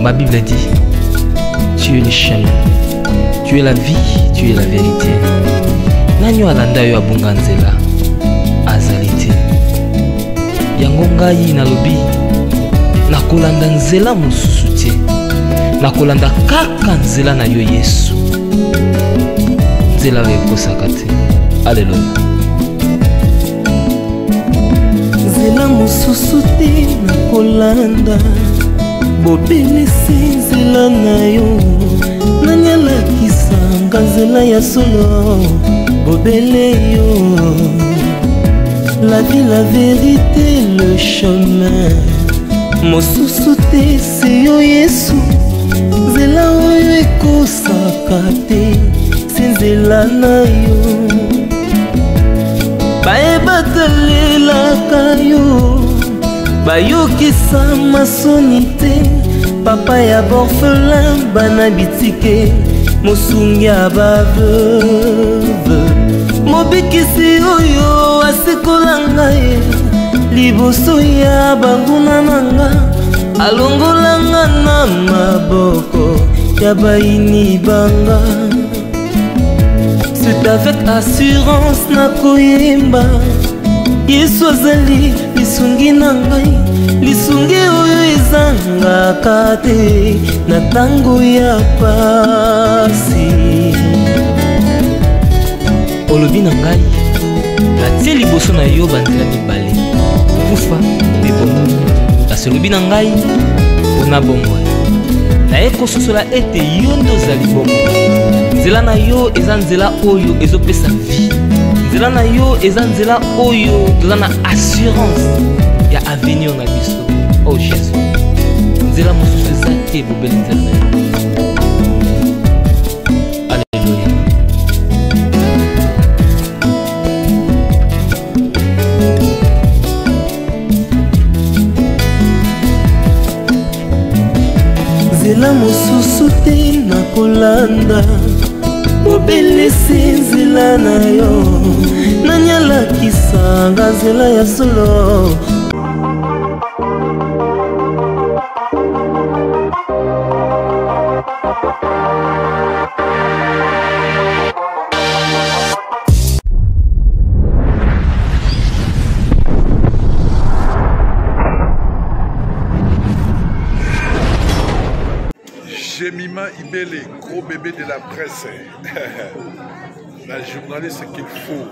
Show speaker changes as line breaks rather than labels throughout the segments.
Ma Bible dit, tu es le chemin, tu es la vie, tu es la vérité. Nanyo alanda yo abunga nzela azalite. Yango ngai nalobi nakolanda nzela mosusu te. Nakolanda kaka nzela na yo Yesu. Nzela ekosaka te. Alléluia.
Nzela mosusu te nakolanda. Bobelisi nzela na yo. Nanyalakisanga nzela ya solo. Bobele yo. La vie, la vérité, le chemin. Mosusu te se yo Yesu. Nzela oyo ekosaka te. Se nzela na yo. Bayebatalelaka yo. Bayokisa masoni te. Papa ya borphelin bana bitike. Mosungi ya baveuve. Mobikisi oyo asekola ngai. Liboso ya banguna nanga. Alongola nga na maboko ya baini banga. C'est avec assurance nakoyemba. Yesu azali lisungi na ngai. Lisungi oyo ezangaka te na tango ya pasi.
Olobi na ngai natie liboso na yo banzela mibale kufa mpe bomoi. Kasi olobi na ngai mpona bomoi naye kososola ete yo nde ozali bomoi. Nzela na yo eza nzela oyo ezopesa vie. Nzela na yo eza nzela oyo toza na assurance ya avenir na biso. Oh Jésus, nzela mosusu eza te bobeli nzela na yo. Alléluia.
Nzela mosusu te nakolanda. Bobelisi nzela na yo. Nanyalakisanga nzela ya solo.
Jemima Ibele, gros bébé de la presse. La journaliste qu'il faut.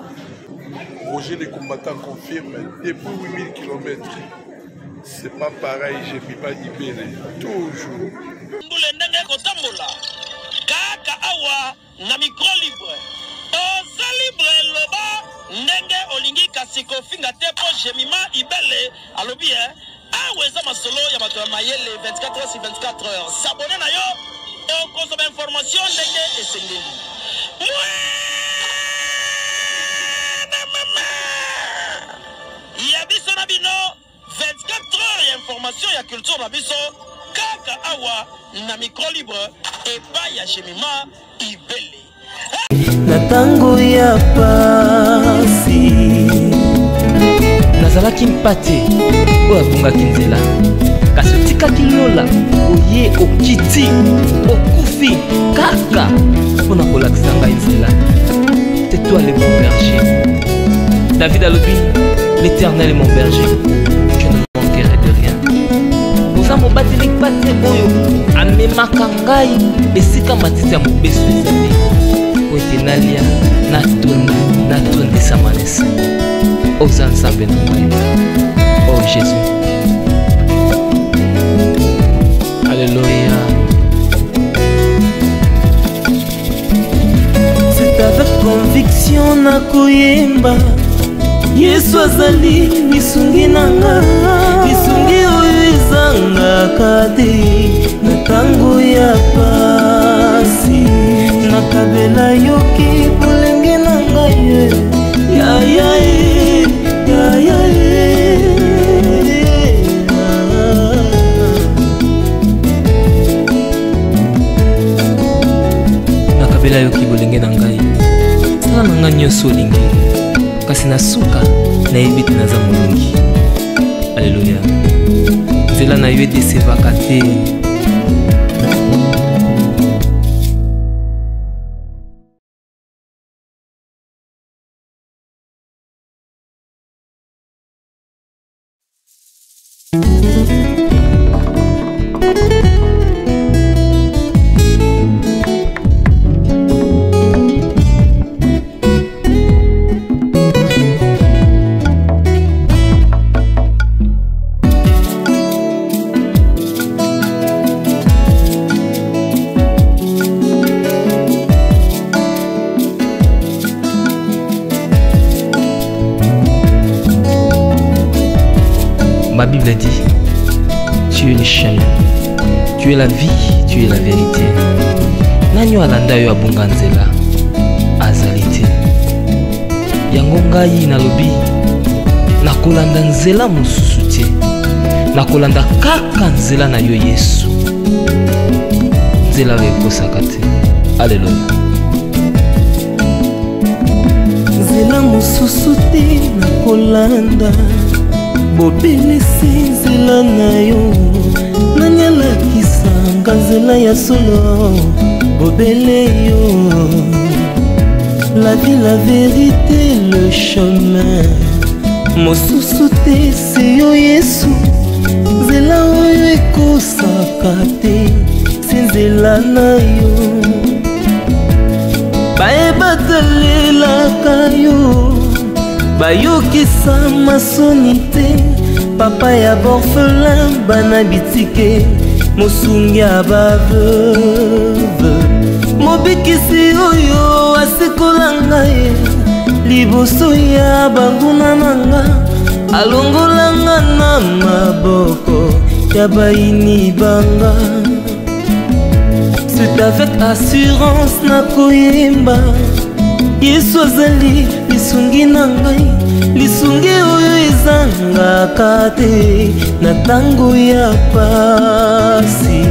Roger les combattants confirme depuis 8000 km. C'est pas pareil, Jemima Ibele. Toujours.
Kaka awa na micro libre. Oza libre loba ndenge olingi kasiko finga tepo Jemima Ibele alobi aweza masolo ya bato ya mayele 24 heures sur 24 heures. S'abonner na yo okozoma information ndenge esengeli. Ya biso na bino 24 heures ya information ya culture na biso kaka awa na micro libre epa ya Jemima Ibele.
Na tango ya pasi
nazalaki mpate oyo abungaki nzela. Kasi otikaki lola oye okiti okufi kaka mpona kolakisa ngai nzela. C'est toi le bon berger. David alobi, l'Éternel est mon berger, je ne manquerai de rien. Oza mobateli pate oyo amemaka ngai esika matiti ya mobeso ezali. Po ete nalia natondisa manesa. Oza nzambe na ngai. Oh Jésus. Alléluia.
C'est avec conviction nakoyemba. Yesu azali lisungi nanga. Lisungi oyo ezangaka te na tango ya pasi. Nakabela yoki bolenge nanga ye. Ya ya ya ya
nakabela yoki bolenge na ngai. Sala na ngai nyonso olingi. Kasi na suka nayebi te naza molongi. Alléluia. Nzela na yo edesevaka te. Ma Bible dit, tu es le chemin, tu es la vie, tu es la vérité. Nanyo alanda yo abunga nzela azali te. Yango ngai nalobi nakolanda nzela mosusu te. Nakolanda kaka nzela na yo Yesu. Nzela ekosaka te. Alléluia.
Nzela mosusu te nakolanda. Bobelisi nzela na yo nani alakisanga nzela ya solo bobele yo. La vie, la vérité, le chemin mosusu te se yo Yesu. Nzela oyo ekosaka te se nzela na yo. Bayebatalelaka yo bayokisa masoni te. Papa ya borphelin bana bitike mosungi ya baveuve. Mobikisi oyo asikola ngai liboso ya banguna nanga. Alongolanga na maboko ya baini banga. C'est avec assurance nakoyemba Yesu azali lisungi na ngai. Lisungi oyo ezangaka te na tango ya pasi.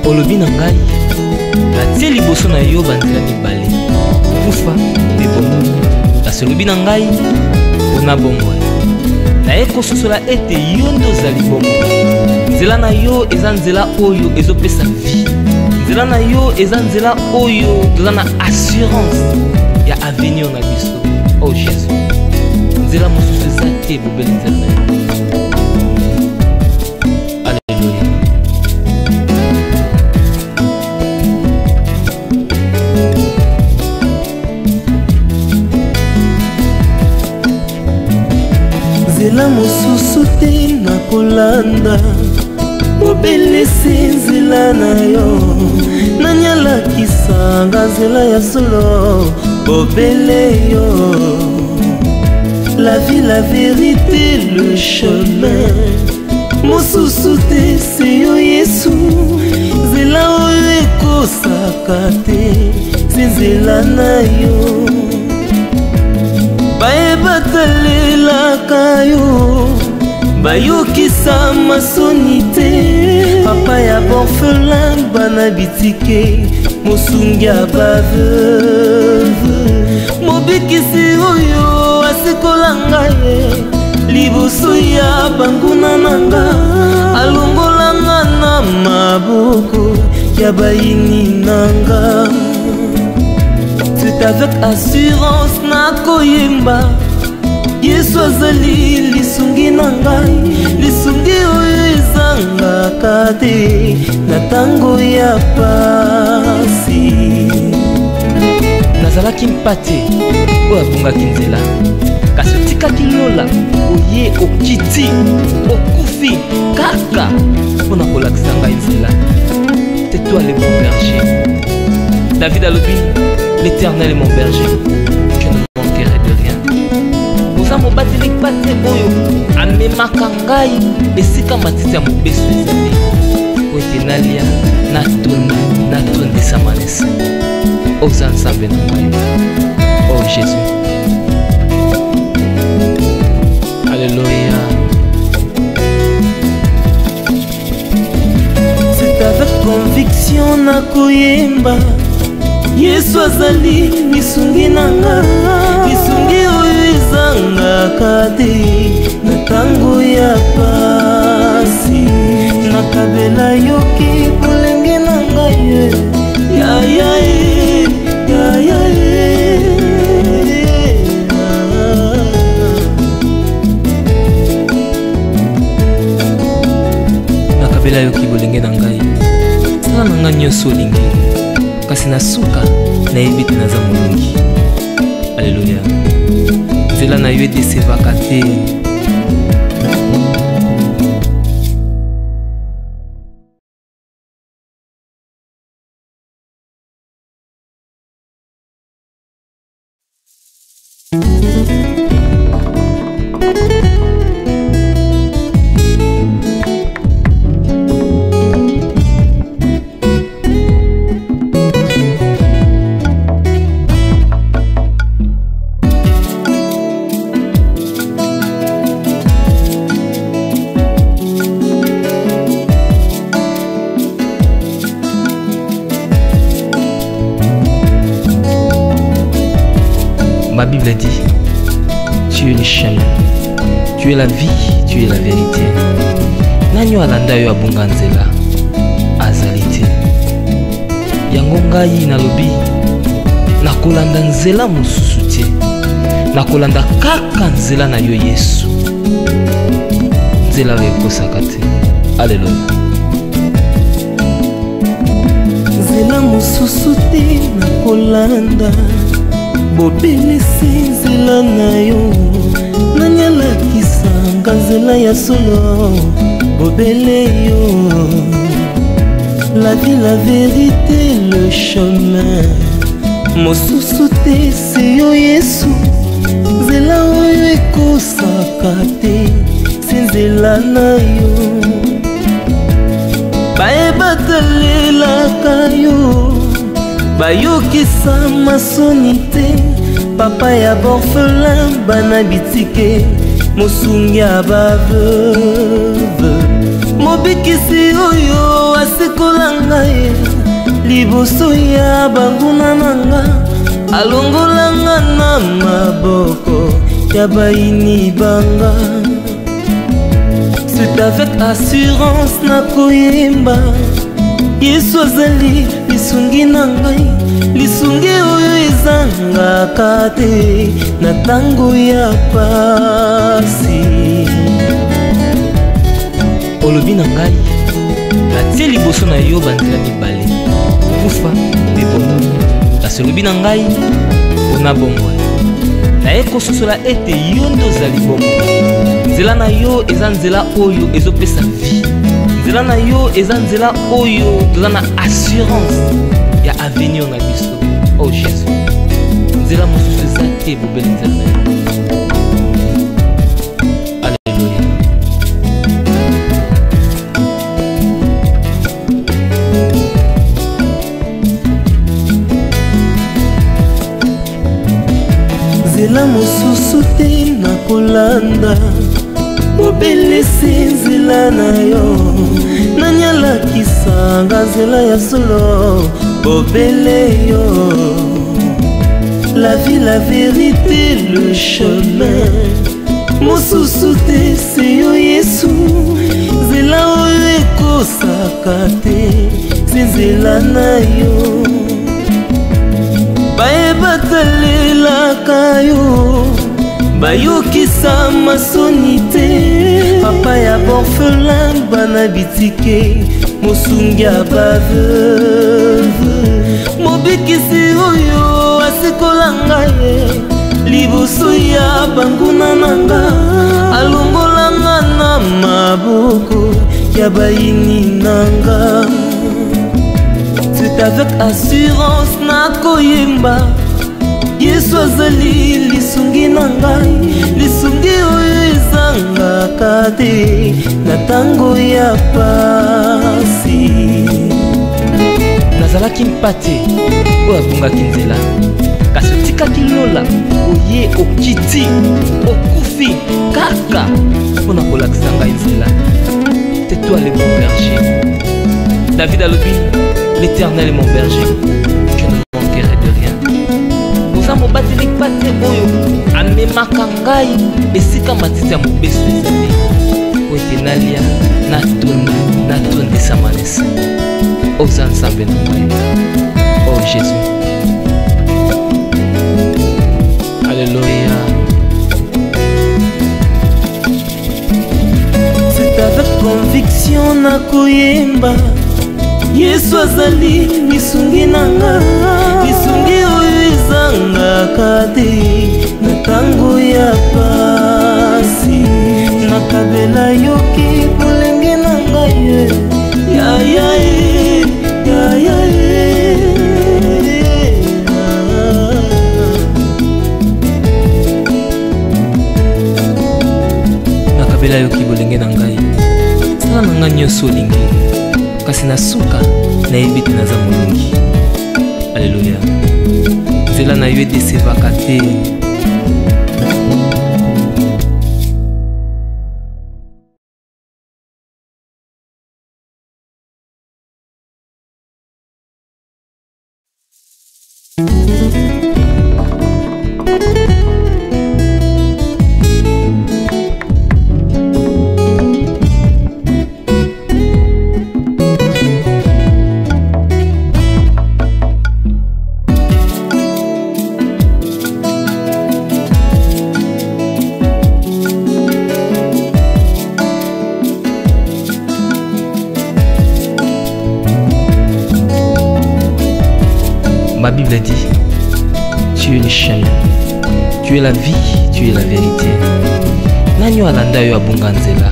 Olobi na ngai natie liboso na yo banzela mibale, kufa mpe bomoi. Kasi olobi na ngai mpona bomoi naye kososola ete yo nde ozali bomoi. Nzela na yo eza nzela oyo ezopesa vie. Nzela na yo eza nzela oyo toza na assurance ya avenir na biso. Oh Jésus, nzela mosusu eza te bobeli nzela na yo. Alléluia.
Nzela mosusu te nakolanda. Bobelisi nzela na yo nani alakisanga nzela ya solo bobele yo. La vie, la vérité, le chemin mosusu te se yo Yesu. Nzela oyo ekosaka te se nzela na yo. Bayebatalelaka yo bayokisa masoni te. Papa ya borphelin bana bitike mosungi ya baveuve. Mobikisi oyo asikola ngai liboso ya banguna nanga. Alongolanga na maboko ya baini nanga. C'est avec assurance nakoyemba Yesu azali lisungi na ngai. Lisungi oyo ezangaka te na tango ya pasi.
Nazalaki mpate oyo abungaki nzela, kasi otikaki lola oye okiti okufi kaka mpona kolakisa ngai nzela. C'est toi le bon berger. David alobi, l'Éternel est mon berger, je ne manquerai de rien. Oza mobateli pate oyo amemaka ngai esika matiti ya mobeso ezali. Po ete nalia natondisa manesa. Oza nzambe na ngai. Oh Jésus. Alléluia.
C'est avec conviction nakoyemba Yesu azali lisungi nanga. Lisungi oyo ezangaka te na tango ya pasi. Nakabela yoki bolenge na ngai. Ya ya ya ya
napela yoki bolenge na ngai sala na ngai nyonso olingi kasi na suka nayebi te naza molongi. Alleluya. Nzela na yo edesevaka te.
Ma Bible dit, tu es le chemin, tu es la vie, tu es la vérité. Nanyo alanda yo abunga nzela azali te. Yango ngai nalobi nakolanda nzela mosusu te. Nakolanda kaka nzela na yo Yesu. Nzela oyo ekosaka te. Alleluya. Nzela mosusu te nakolanda. Bobelisi nzela na yo nanyalakisanga nzela ya solo bobele yo. La vie, la vérité, le chemin mosusu te se yo Yesu. Nzela oyo ekosaka te se nzela na yo. Bayebatalelaka yo bayokisa masoni te. Papa ya borphelin bana bitike mosungi ya baveuve. Mobikisi oyo asikola ngai liboso ya banguna nanga alongolanga na maboko ya baini banga. C'est avec assurance nakoyemba Yesu azali lisungi na ngai, lisungi oyo ezangaka te na tango ya pasi. Olobi na ngai natie liboso na yo banzela mibale kufa mpe bomoi. Kasi olobi na ngai mpona bomoi naye kososola ete yo nde ozali bomoi. Nzela na yo eza nzela oyo ezopesa vie. Nzela na yo eza nzela oyo toza na assurance ya avenir na biso. Oh Jésus, nzela mosusu eza te bobeli nzela na yo. Alléluia. Nzela mosusu te nakolanda bobelisi nzela na yo nanyalakisanga nzela ya solo bobele yo. La vie, la vérité, le chemin mosusu te se yo Yesu. Nzela oyo ekosaka te se nzela na yo. Bayebatalelaka yo bayokisa masoni te. Papa ya borphelin bana bitike mosungi ya baveuve. Mobikisi oyo asikola ngai liboso ya banguna nanga alongolanga na maboko ya baini nanga. C'est avec assurance nakoyemba Yesu azali lisungi na ngai, lisungi oyo ezangaka te na tango ya pasi. Nazalaki mpate oyo abungaki nzela, kasi otikaki lola oye okiti okufi kaka mpona kolakisa ngai nzela. C'est toi le bon berger. David alobi, l'Éternel est mon berger, je ne manquerai de rien. Oza mobateli pate oyo amemaka ngai esika matiti ya mobeso ezali po ete nalia natondisa manesa. Oza nzambe na ngai. Oh Jésus, alléluia. C'est avec conviction nakoyemba Yesu azali lisungi nanga lisungi oyo ezangaka te na ntango ya pasi nakabela yoki bolenge na ngai
nakabela yoki bolenge na ngai sala na ngai nyonso olingi kasi na suka nayebi te naza molungi. Alleluya. Nzela na yo edesevaka te.
Ma Bible dit, tu es le chemin, tu es la vie, tu es la vérité. Nanyo alanda yo abunga nzela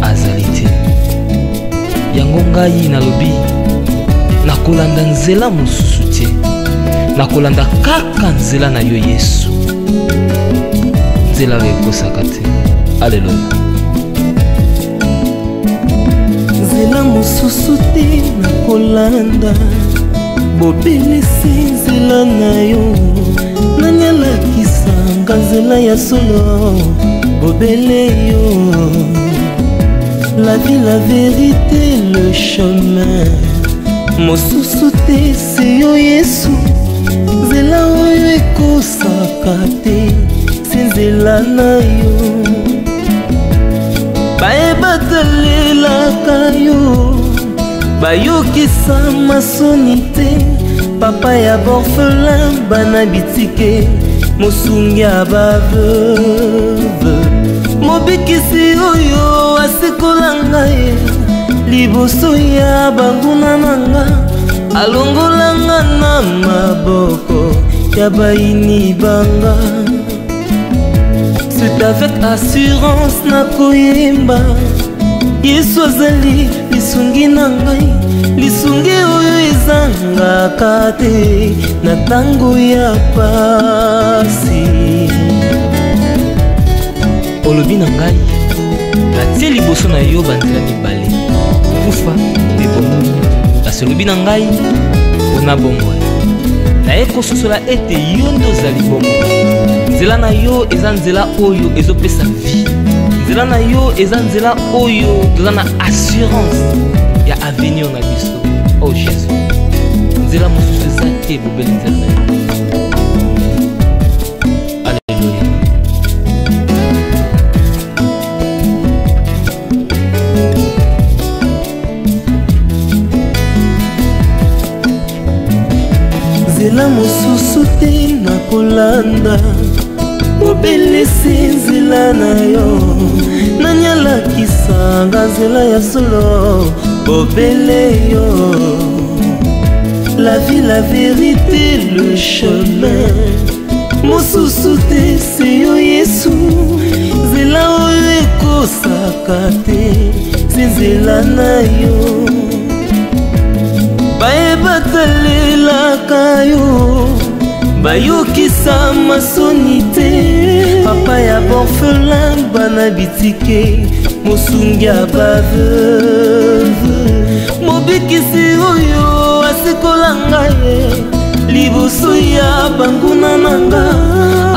azali te. Yango ngai nalobi nakolanda nzela mosusu te. Nakolanda kaka nzela na yo Yesu. Nzela oyo ekosaka te. Alleluya. Nzela mosusu te nakolanda bobelisi nzela na yo nanyalakisanga nzela ya solo bobele yo. La vie, la vérité, le chemin mosusu te se yo Yesu. Nzela oyo ekosaka te se nzela na yo. Bayebatalelaka yo bayokisa masoni te. Papa ya borphelin bana bitike mosungi ya baveuve. Mobikisi oyo asikola ngai liboso ya banguna nanga alongolanga na maboko ya baini banga. C'est avec assurance nakoyemba Yesu azali lisungi na ngai lisungi oyo ezangaka te na ntango ya pasi. Olobi na ngai natie liboso na yo banzela mibale kufa mpe bomoi. Kasi olobi na ngai mpona bomoi naye kososola ete yo nde ozali bomoi. Nzela na yo eza nzela oyo ezopesa vie. Nzela na yo eza nzela oyo toza na assurance ya avenir na biso. Oh Jésus, nzela mosusu eza te bobeli nzela na yo. Alleluya. Nzela mosusu te nakolanda bobelisi nzela na yo nanyalakisanga nzela ya solo bobele yo. La vie, la vérité, le chemin mosusu te se yo Yesu. Nzela oyo ekosaka te se nzela na yo. Bayebatalelaka yo bayokisa masoni te. Papa ya borphelin bana bitike mosungi ya baveuve. Mobikisi oyo asikola ngai liboso ya banguna nanga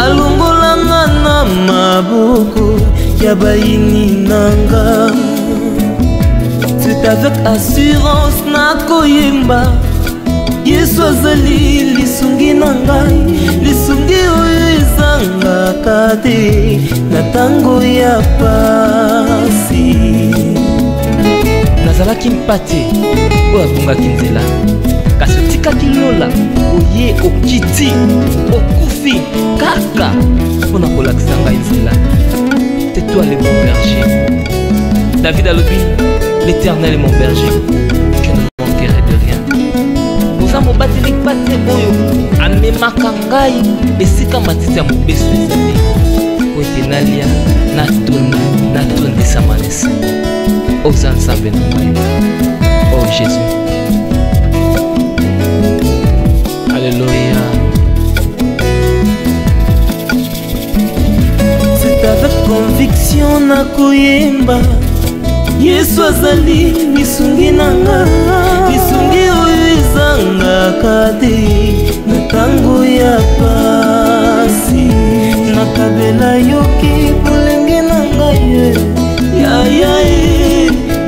alongolanga na maboko ya baini nanga. C'est avec assurance nakoyemba Yesu azali lisungi na ngai lisungi oyo ezangaka te na ntango ya pasi. Nazalaki mpate oyo abungaki nzela kasi otikaki lola oye okiti okufi kaka mpona kolakisa ngai nzela. C'est toi le bon berger. David alobi
L'Éternel est mon berger, je ne manquerai de rien. Oza mobateli pate oyo amemaka ngai esika matiti ya mobeso ezali po ete nalia natondisama na se. Oza nzambe na ngai, oh Jésus. Alléluia.
C'est avec conviction na koyemba Yesu azali lisungi nanga, lisungi oyo ezangaka te na tango ya pasi. Nakabela yoki bolenge na ngai ya ya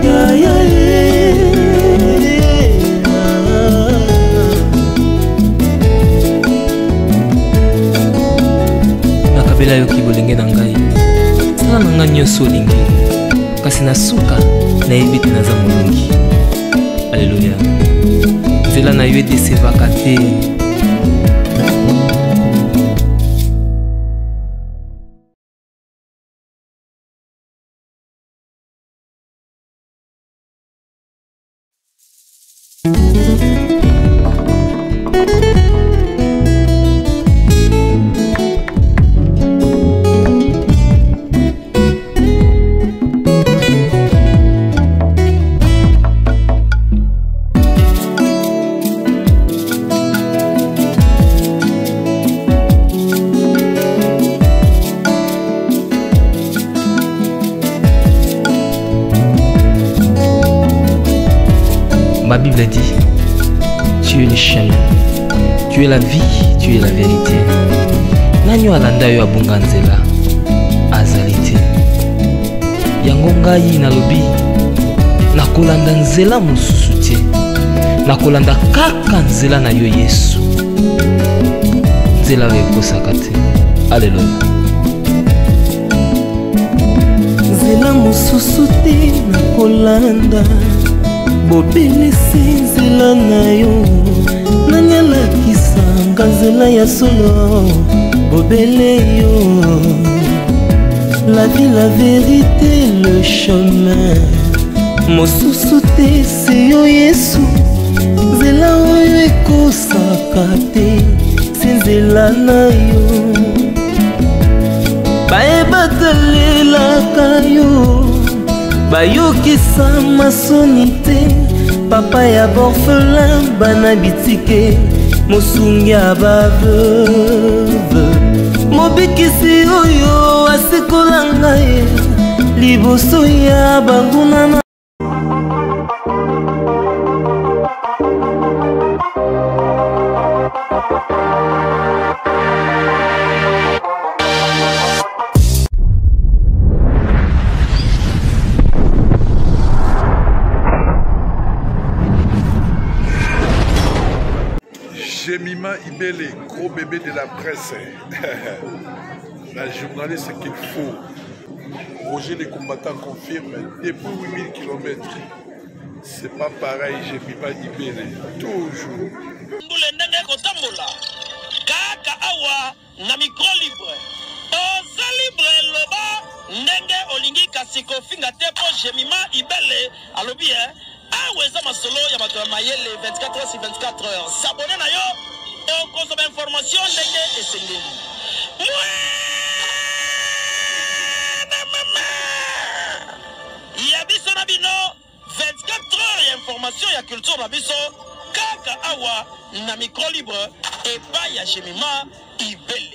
ya ya
nakabela yoki bolenge na ngai sala na ngai nyonso olingi kasi na suka nayebi te naza molongi. Alléluia. Nzela na yo edesevaka te. Ma Bible dit, tu es le chemin, tu es la vie, tu es la vérité. Nanyo alanda yo abunga nzela azali te. Yango ngai nalobi nakolanda nzela mosusu te, nakolanda kaka nzela na yo Yesu, nzela oyo ekosaka te. Alléluia.
nzela mosusu te nakolanda, bobelisi nzela na yo. Nani alakisanga nzela ya solo, bobele yo. La vie, la vérité, le chemin mosusu te se yo Yesu, nzela oyo ekosaka te se nzela na yo. Bayebatalelaka yo, bayokisa masoni te, papa ya borphelin bana bitike, mosungi ya baveuve, mobikisi oyo asikola ngai liboso ya banguna na
Jemima Ibele, gros bébé de la presse. La journaliste qu'il faut. Roger les combattants confirme, depuis 8000 km. C'est pas pareil, Jemima Ibele. Toujours.
Kaka awa na micro libre. Oza libre loba ndenge olingi kasiko finga tepo Jemima Ibele alobi aweza masolo ya bato ya mayele 24 heures sur 24 heures. S'abonner na yo et consommer information ndenge esengeli. Ya biso na bino 24 heures ya information ya culture na biso kaka awa na micro libre et pas ya Jemima Ibele.